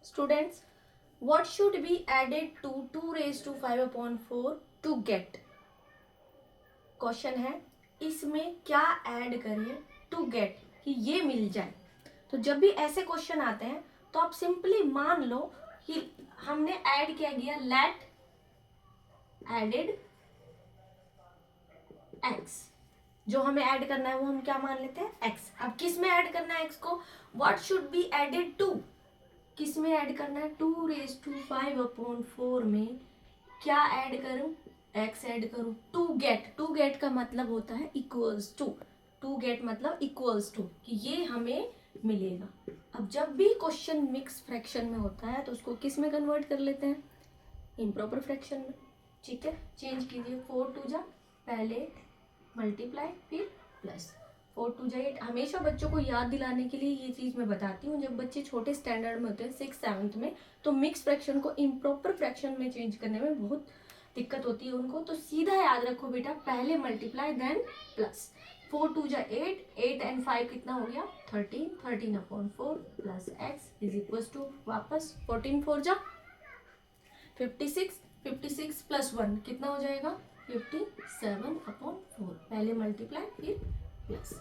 Students, what should be added to 2 raised to 5 upon 4 to get? Question है इसमें क्या add करें to get कि ये मिल जाए। तो जब भी ऐसे क्वेश्चन आते हैं तो आप सिंपली मान लो कि हमने ऐड किया गया लेट एडेड एक्स, जो हमें ऐड करना है वो हम क्या मान लेते हैं एक्स। अब किस में ऐड करना है एक्स को? What should be added to, किस में ऐड करना है? 2 रेज टू 5 अपॉन 4 में क्या ऐड करूं? एक्स ऐड करूं टू गेट। टू गेट का मतलब होता है इक्वल्स टू। टू गेट मतलब इक्वल्स टू कि ये हमें मिलेगा। अब जब भी क्वेश्चन मिक्स फ्रैक्शन में होता है तो उसको किस में कन्वर्ट कर लेते हैं? इम्प्रॉपर फ्रैक्शन में। ठीक है, चेंज कीजिए। 4 टू जा, पहले मल्टीप्लाई फिर प्लस। 4 टू जा 8। हमेशा बच्चों को याद दिलाने के लिए ये चीज़ मैं बताती हूँ, जब बच्चे छोटे स्टैंडर्ड में होते हैं 6th-7th में, तो मिक्स फ्रैक्शन को इम्प्रॉपर फ्रैक्शन में चेंज करने में बहुत दिक्कत होती है उनको। तो सीधा याद रखो बेटा, पहले मल्टीप्लाई देन प्लस। 4 टू जा 8, 8 एंड 5 कितना हो गया? 13, 13 upon 4 plus X is equal to वापस 14 4 जा 56, 56 प्लस 1 कितना हो जाएगा? 57 अपॉन 4। पहले मल्टीप्लाई फिर प्लस।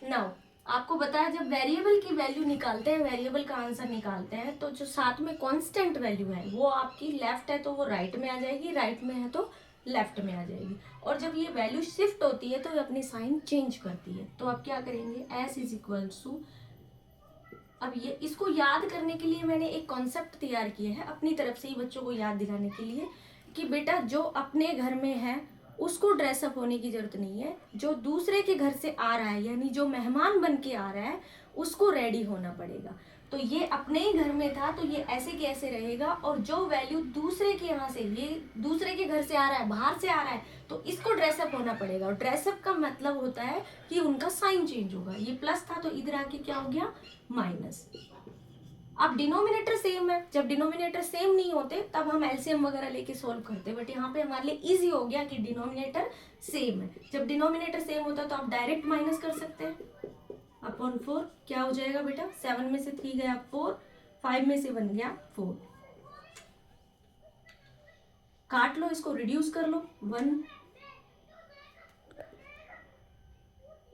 नाउ आपको बताया जब वेरिएबल की वैल्यू निकालते हैं, वेरिएबल का आंसर निकालते हैं, तो जो साथ में कांस्टेंट वैल्यू है वो आपकी लेफ्ट है तो वो राइट में आ जाएगी, राइट में है तो लेफ्ट में आ जाएगी। और जब ये वैल्यू शिफ्ट होती है तो ये अपनी साइन चेंज करती है। तो आप क्या करेंगे? एस इज इक्वल टू, अब ये इसको याद करने के लिए मैंने एक कॉन्सेप्ट तैयार किया है अपनी तरफ से ही बच्चों को याद दिलाने के लिए कि बेटा जो अपने घर में है उसको ड्रेसअप होने की जरूरत नहीं है, जो दूसरे के घर से आ रहा है यानी जो मेहमान बन के आ रहा है उसको रेडी होना पड़ेगा। तो ये अपने ही घर में था तो ये ऐसे कैसे रहेगा, और जो वैल्यू दूसरे के यहाँ से, ये दूसरे के घर से आ रहा है, बाहर से आ रहा है, तो इसको ड्रेसअप होना पड़ेगा। और ड्रेसअप का मतलब होता है कि उनका साइन चेंज होगा। ये प्लस था तो इधर आके क्या हो गया? माइनस। अब डिनोमिनेटर सेम है, जब डिनोमिनेटर सेम नहीं होते तब हम एलसीएम वगैरह लेके सोल्व करते, बट यहाँ पे हमारे लिए इजी हो गया कि डिनोमिनेटर सेम है। जब डिनोमिनेटर सेम होता है तो आप डायरेक्ट माइनस कर सकते हैं। अपॉन 4 क्या हो जाएगा बेटा? 7 में से 3 गया 4, 5 में से 1 गया 4। काट लो इसको, रिड्यूस कर लो। 1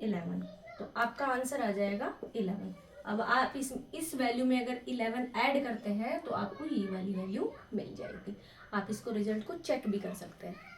11, तो आपका आंसर आ जाएगा 11। अब आप इस वैल्यू में अगर 11 ऐड करते हैं तो आपको ये वाली वैल्यू मिल जाएगी। आप इसको रिजल्ट को चेक भी कर सकते हैं।